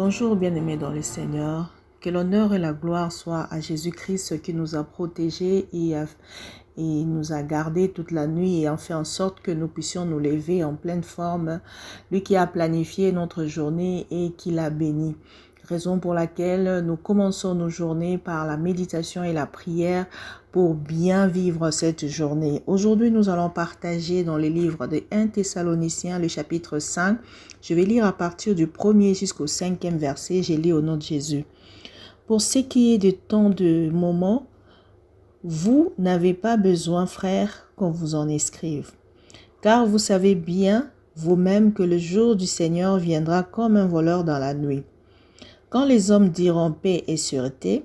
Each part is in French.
Bonjour bien-aimés dans le Seigneur, que l'honneur et la gloire soient à Jésus-Christ qui nous a protégés et nous a gardés toute la nuit et a fait en sorte que nous puissions nous lever en pleine forme, lui qui a planifié notre journée et qui l'a béni. Raison pour laquelle nous commençons nos journées par la méditation et la prière pour bien vivre cette journée. Aujourd'hui, nous allons partager dans le livre de 1 Thessaloniciens, le chapitre 5. Je vais lire à partir du 1er jusqu'au 5e verset. Je lis au nom de Jésus. Pour ce qui est de tant de moments, vous n'avez pas besoin, frères, qu'on vous en écrive. Car vous savez bien vous-même que le jour du Seigneur viendra comme un voleur dans la nuit. Quand les hommes diront paix et sûreté,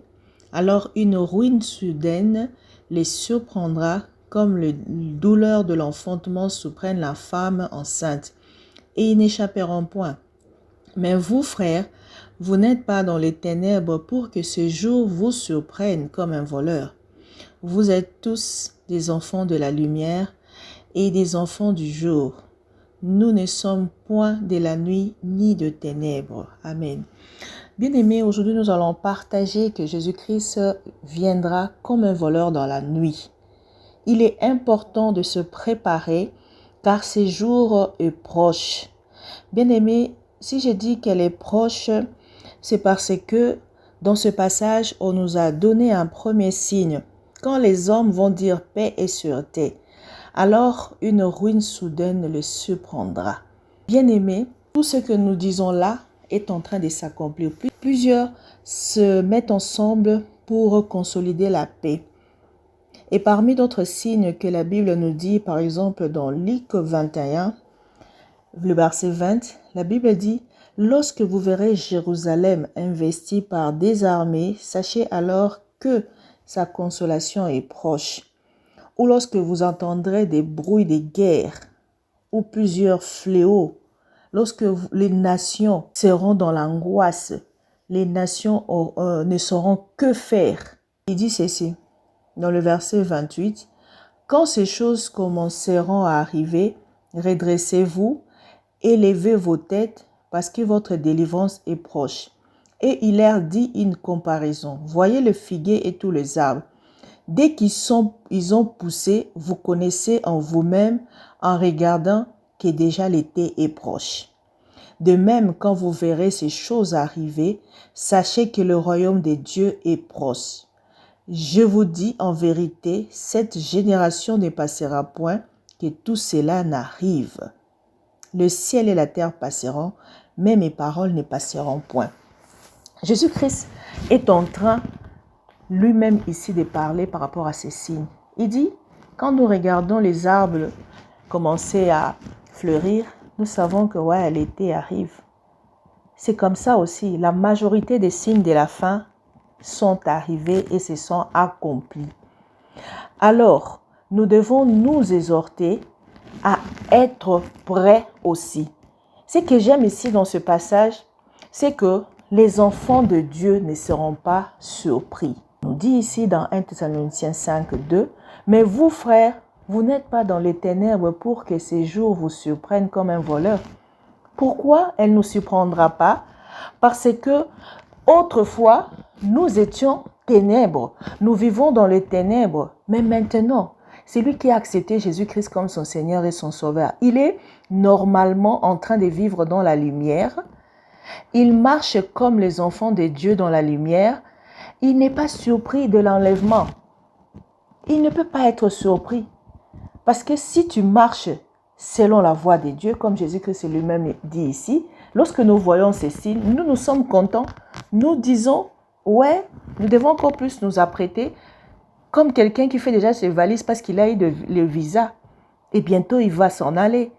alors une ruine soudaine les surprendra comme la douleur de l'enfantement surprend la femme enceinte, et ils n'échapperont point. Mais vous, frères, vous n'êtes pas dans les ténèbres pour que ce jour vous surprenne comme un voleur. Vous êtes tous des enfants de la lumière et des enfants du jour. Nous ne sommes point de la nuit ni de ténèbres. Amen. Bien-aimés, aujourd'hui nous allons partager que Jésus-Christ viendra comme un voleur dans la nuit. Il est important de se préparer car ce jour est proche. Bien-aimés, si je dis qu'elle est proche, c'est parce que dans ce passage, on nous a donné un premier signe. Quand les hommes vont dire paix et sûreté, alors une ruine soudaine le surprendra. Bien-aimés, tout ce que nous disons là est en train de s'accomplir. Plusieurs se mettent ensemble pour consolider la paix. Et parmi d'autres signes que la Bible nous dit, par exemple dans Luc 21, le verset 20, la Bible dit « Lorsque vous verrez Jérusalem investie par des armées, sachez alors que sa consolation est proche. Ou lorsque vous entendrez des bruits de guerre ou plusieurs fléaux, lorsque les nations seront dans l'angoisse, les nations ne sauront que faire. » Il dit ceci dans le verset 28, « Quand ces choses commenceront à arriver, redressez-vous, élevez vos têtes, parce que votre délivrance est proche. » Et il leur dit une comparaison. « Voyez le figuier et tous les arbres. Dès qu'ils ont poussé, vous connaissez en vous-même, en regardant, que déjà l'été est proche. De même, quand vous verrez ces choses arriver, sachez que le royaume de Dieu est proche. Je vous dis en vérité, cette génération ne passera point, que tout cela n'arrive. Le ciel et la terre passeront, mais mes paroles ne passeront point. » Jésus-Christ est en train lui-même ici de parler par rapport à ces signes. Il dit, quand nous regardons les arbres commencer à fleurir, nous savons que l'été arrive. C'est comme ça aussi, la majorité des signes de la fin sont arrivés et se sont accomplis. Alors, nous devons nous exhorter à être prêts aussi. Ce que j'aime ici dans ce passage, c'est que les enfants de Dieu ne seront pas surpris. On nous dit ici dans 1 Thessaloniciens 5, 2, « Mais vous, frères, vous n'êtes pas dans les ténèbres pour que ces jours vous surprennent comme un voleur. » Pourquoi elle ne nous surprendra pas? Parce que autrefois, nous étions ténèbres. Nous vivons dans les ténèbres. Mais maintenant, c'est lui qui a accepté Jésus-Christ comme son Seigneur et son Sauveur. Il est normalement en train de vivre dans la lumière. Il marche comme les enfants de Dieu dans la lumière. Il n'est pas surpris de l'enlèvement. Il ne peut pas être surpris. Parce que si tu marches selon la voie de Dieu, comme Jésus-Christ lui-même dit ici, lorsque nous voyons ces signes, nous sommes contents. Nous disons, nous devons encore plus nous apprêter comme quelqu'un qui fait déjà ses valises parce qu'il a eu le visa. Et bientôt, il va s'en aller.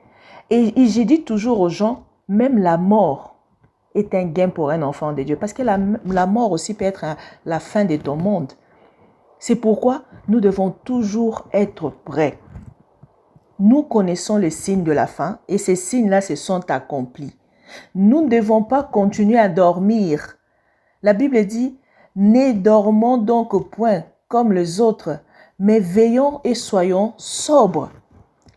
Et j'ai dit toujours aux gens, même la mort est un gain pour un enfant de Dieu. Parce que la mort aussi peut être la fin de ton monde. C'est pourquoi nous devons toujours être prêts. Nous connaissons les signes de la fin et ces signes-là se sont accomplis. Nous ne devons pas continuer à dormir. La Bible dit, « Ne dormons donc point comme les autres, mais veillons et soyons sobres. »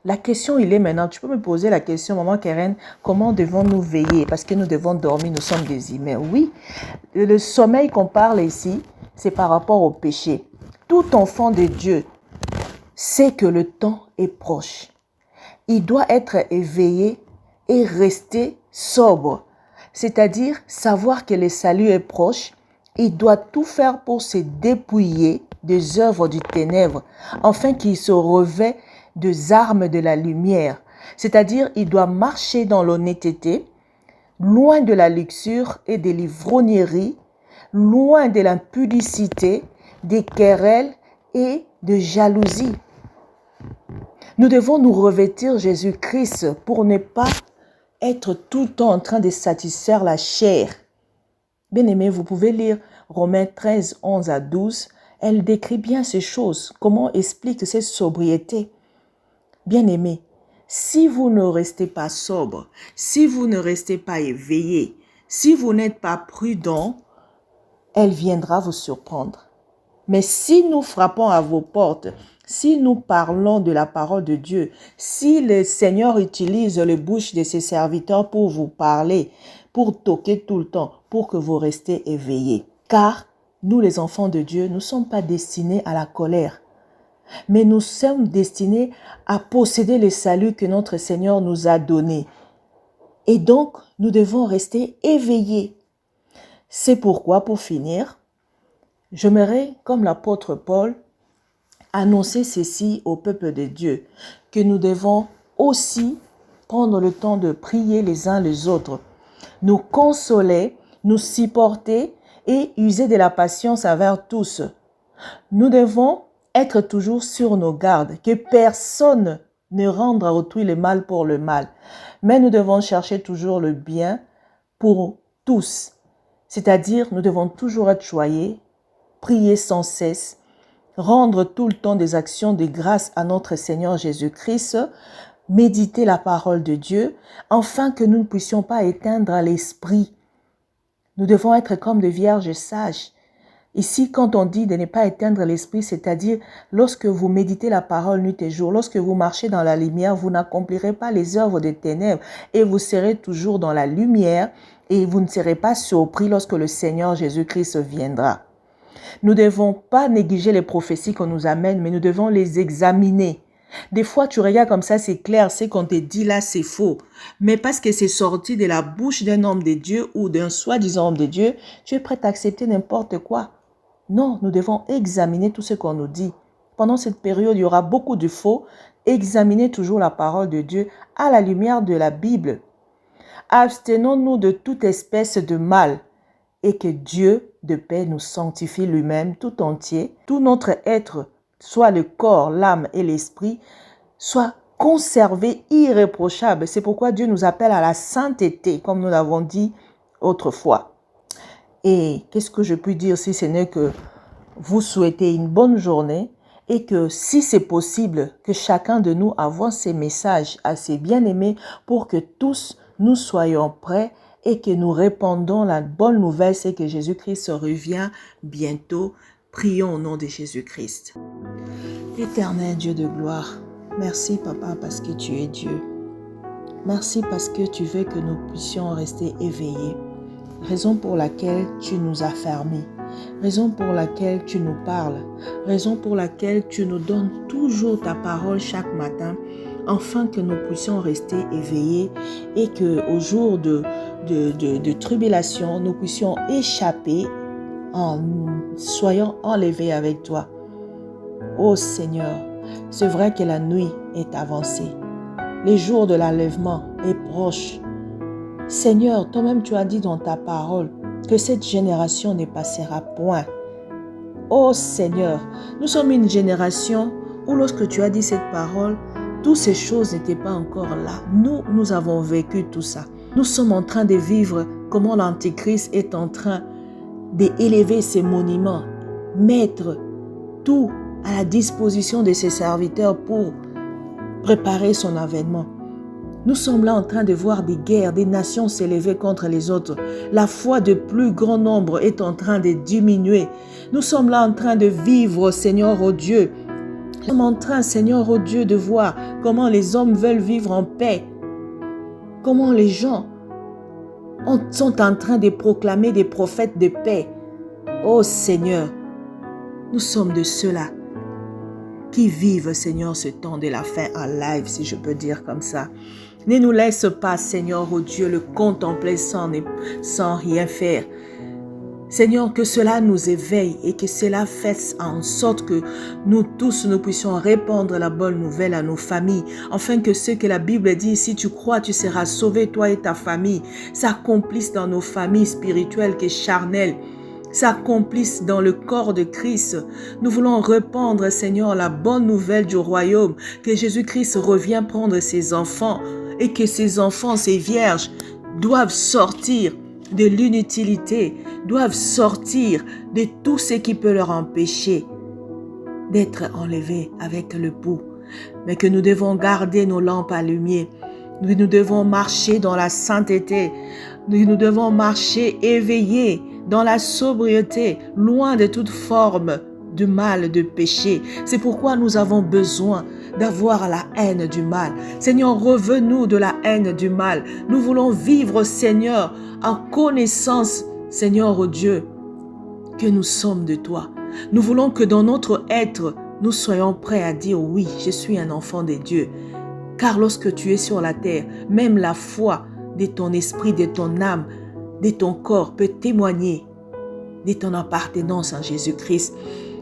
La question, il est maintenant, tu peux me poser la question, maman Keren, comment devons-nous veiller? Parce que nous devons dormir, nous sommes des humains. Oui, le sommeil qu'on parle ici, c'est par rapport au péché. Tout enfant de Dieu sait que le temps est proche. Il doit être éveillé et rester sobre. C'est-à-dire savoir que le salut est proche. Il doit tout faire pour se dépouiller des œuvres du ténèbre, afin qu'il se revêt des armes de la lumière. C'est-à-dire, il doit marcher dans l'honnêteté, loin de la luxure et de l'ivrognerie, loin de l'impudicité, des querelles et de jalousie. Nous devons nous revêtir Jésus-Christ pour ne pas être tout le temps en train de satisfaire la chair. Bien-aimés, vous pouvez lire Romains 13, 11 à 12. Elle décrit bien ces choses. Comment explique cette sobriété? Bien-aimés, si vous ne restez pas sobre, si vous ne restez pas éveillé, si vous n'êtes pas prudent, elle viendra vous surprendre. Mais si nous frappons à vos portes, si nous parlons de la parole de Dieu, si le Seigneur utilise les bouches de ses serviteurs pour vous parler, pour toquer tout le temps, pour que vous restez éveillés. Car nous, les enfants de Dieu, nous ne sommes pas destinés à la colère, mais nous sommes destinés à posséder le salut que notre Seigneur nous a donné. Et donc, nous devons rester éveillés. C'est pourquoi, pour finir, j'aimerais, comme l'apôtre Paul, annoncer ceci au peuple de Dieu, que nous devons aussi prendre le temps de prier les uns les autres, nous consoler, nous supporter et user de la patience envers tous. Nous devons être toujours sur nos gardes, que personne ne rende à autrui le mal pour le mal, mais nous devons chercher toujours le bien pour tous. C'est-à-dire, nous devons toujours être choyés, prier sans cesse, rendre tout le temps des actions de grâce à notre Seigneur Jésus-Christ, méditer la parole de Dieu, afin que nous ne puissions pas éteindre l'esprit. Nous devons être comme des vierges sages. Ici, quand on dit de ne pas éteindre l'esprit, c'est-à-dire lorsque vous méditez la parole nuit et jour, lorsque vous marchez dans la lumière, vous n'accomplirez pas les œuvres des ténèbres et vous serez toujours dans la lumière et vous ne serez pas surpris lorsque le Seigneur Jésus-Christ viendra. Nous ne devons pas négliger les prophéties qu'on nous amène, mais nous devons les examiner. Des fois, tu regardes comme ça, c'est clair, c'est qu'on te dit là, c'est faux. Mais parce que c'est sorti de la bouche d'un homme de Dieu ou d'un soi-disant homme de Dieu, tu es prêt à accepter n'importe quoi. Non, nous devons examiner tout ce qu'on nous dit. Pendant cette période, il y aura beaucoup de faux. Examinez toujours la parole de Dieu à la lumière de la Bible. Abstenons-nous de toute espèce de mal et que Dieu de paix nous sanctifie lui-même tout entier. Tout notre être, soit le corps, l'âme et l'esprit, soit conservé irréprochable. C'est pourquoi Dieu nous appelle à la sainteté, comme nous l'avons dit autrefois. Et qu'est-ce que je puis dire si ce n'est que vous souhaitez une bonne journée et que si c'est possible, que chacun de nous envoie ses messages à ses bien-aimés pour que tous nous soyons prêts et que nous répandons la bonne nouvelle, c'est que Jésus-Christ revient bientôt. Prions au nom de Jésus-Christ. Éternel Dieu de gloire, merci Papa parce que tu es Dieu. Merci parce que tu veux que nous puissions rester éveillés. Raison pour laquelle tu nous as fermés, raison pour laquelle tu nous parles, raison pour laquelle tu nous donnes toujours ta parole chaque matin, afin que nous puissions rester éveillés et qu'au jour de tribulation, nous puissions échapper en soyant enlevés avec toi. Ô Seigneur, c'est vrai que la nuit est avancée, les jours de l'enlèvement est proche. Seigneur, toi-même tu as dit dans ta parole que cette génération ne passera point. Ô Seigneur, nous sommes une génération où lorsque tu as dit cette parole, toutes ces choses n'étaient pas encore là. Nous avons vécu tout ça. Nous sommes en train de vivre comment l'Antéchrist est en train d'élever ses monuments, mettre tout à la disposition de ses serviteurs pour préparer son avènement. Nous sommes là en train de voir des guerres, des nations s'élever contre les autres. La foi de plus grand nombre est en train de diminuer. Nous sommes là en train de vivre, Seigneur, oh Dieu, Nous sommes en train, Seigneur, oh Dieu, de voir comment les hommes veulent vivre en paix. Comment les gens sont en train de proclamer des prophètes de paix. Oh Seigneur, nous sommes de ceux-là qui vivent, Seigneur, ce temps de la fin en live, si je peux dire comme ça. Ne nous laisse pas, Seigneur, oh Dieu, le contempler sans rien faire. Seigneur, que cela nous éveille et que cela fasse en sorte que nous tous, nous puissions répandre la bonne nouvelle à nos familles, afin que ce que la Bible dit, si tu crois, tu seras sauvé, toi et ta famille, s'accomplisse dans nos familles spirituelles que charnelles, s'accomplisse dans le corps de Christ. Nous voulons répandre, Seigneur, la bonne nouvelle du royaume, que Jésus-Christ revient prendre ses enfants et que ces enfants, ces vierges, doivent sortir de l'inutilité, doivent sortir de tout ce qui peut leur empêcher d'être enlevés avec le pouls. Mais que nous devons garder nos lampes allumées. Nous devons marcher dans la sainteté. Nous devons marcher éveillés dans la sobriété, loin de toute forme de mal, de péché. C'est pourquoi nous avons besoin d'avoir la haine du mal. Seigneur, revenons de la haine du mal. Nous voulons vivre, Seigneur, en connaissance, Seigneur, oh Dieu, que nous sommes de toi. Nous voulons que dans notre être, nous soyons prêts à dire oui, je suis un enfant de Dieu. Car lorsque tu es sur la terre, même la foi de ton esprit, de ton âme, de ton corps peut témoigner de ton appartenance en Jésus-Christ.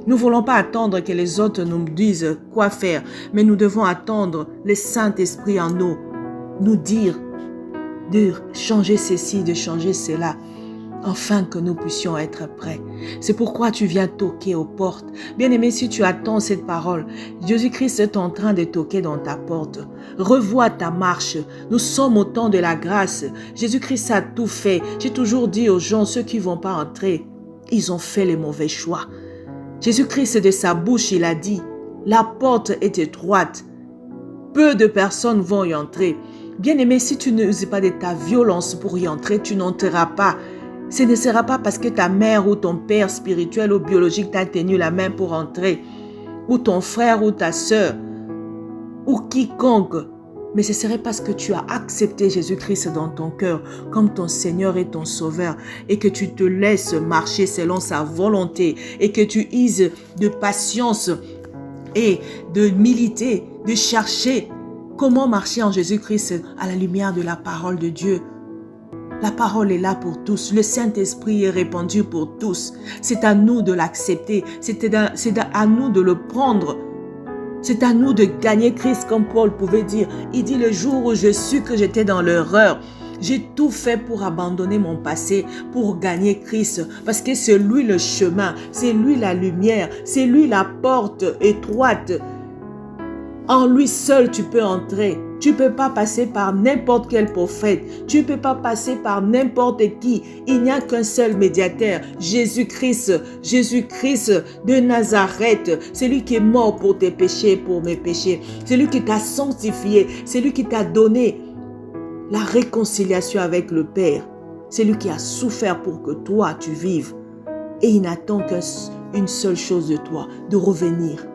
Nous ne voulons pas attendre que les autres nous disent quoi faire, mais nous devons attendre le Saint-Esprit en nous dire de changer ceci, de changer cela, afin que nous puissions être prêts. C'est pourquoi tu viens toquer aux portes. Bien-aimé, si tu attends cette parole, Jésus-Christ est en train de toquer dans ta porte. Revois ta marche. Nous sommes au temps de la grâce. Jésus-Christ a tout fait. J'ai toujours dit aux gens, ceux qui ne vont pas entrer, ils ont fait les mauvais choix. Jésus-Christ, de sa bouche, il a dit, la porte est étroite. Peu de personnes vont y entrer. Bien-aimé, si tu n'uses pas de ta violence pour y entrer, tu n'entreras pas. Ce ne sera pas parce que ta mère ou ton père spirituel ou biologique t'a tenu la main pour entrer, ou ton frère ou ta sœur, ou quiconque. Mais ce serait parce que tu as accepté Jésus-Christ dans ton cœur comme ton Seigneur et ton Sauveur et que tu te laisses marcher selon sa volonté et que tu uses de patience et de militer, de chercher comment marcher en Jésus-Christ à la lumière de la parole de Dieu. La parole est là pour tous. Le Saint-Esprit est répandu pour tous. C'est à nous de l'accepter. C'est à nous de le prendre. C'est à nous de gagner Christ, comme Paul pouvait dire. Il dit, le jour où je sus que j'étais dans l'erreur, j'ai tout fait pour abandonner mon passé, pour gagner Christ. Parce que c'est lui le chemin, c'est lui la lumière, c'est lui la porte étroite. En lui seul, tu peux entrer. Tu ne peux pas passer par n'importe quel prophète. Tu ne peux pas passer par n'importe qui. Il n'y a qu'un seul médiateur, Jésus-Christ. Jésus-Christ de Nazareth. C'est lui qui est mort pour tes péchés, pour mes péchés. C'est lui qui t'a sanctifié. C'est lui qui t'a donné la réconciliation avec le Père. C'est lui qui a souffert pour que toi, tu vives. Et il n'attend qu'une seule chose de toi, de revenir,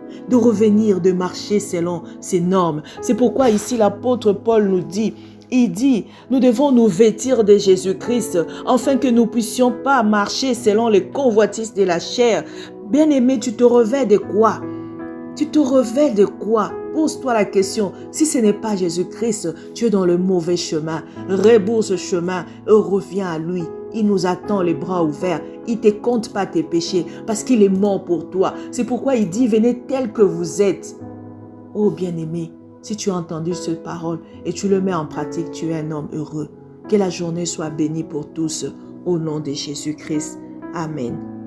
de marcher selon ses normes. C'est pourquoi ici l'apôtre Paul nous dit, il dit, nous devons nous vêtir de Jésus-Christ, afin que nous puissions pas marcher selon les convoitises de la chair. Bien-aimé, tu te revêts de quoi? Tu te revêts de quoi? Pose-toi la question. Si ce n'est pas Jésus-Christ, tu es dans le mauvais chemin. Rebourse ce chemin et reviens à lui. Il nous attend les bras ouverts. Il ne te compte pas tes péchés parce qu'il est mort pour toi. C'est pourquoi il dit, venez tel que vous êtes. Oh bien-aimé, si tu as entendu cette parole et tu le mets en pratique, tu es un homme heureux. Que la journée soit bénie pour tous au nom de Jésus-Christ. Amen.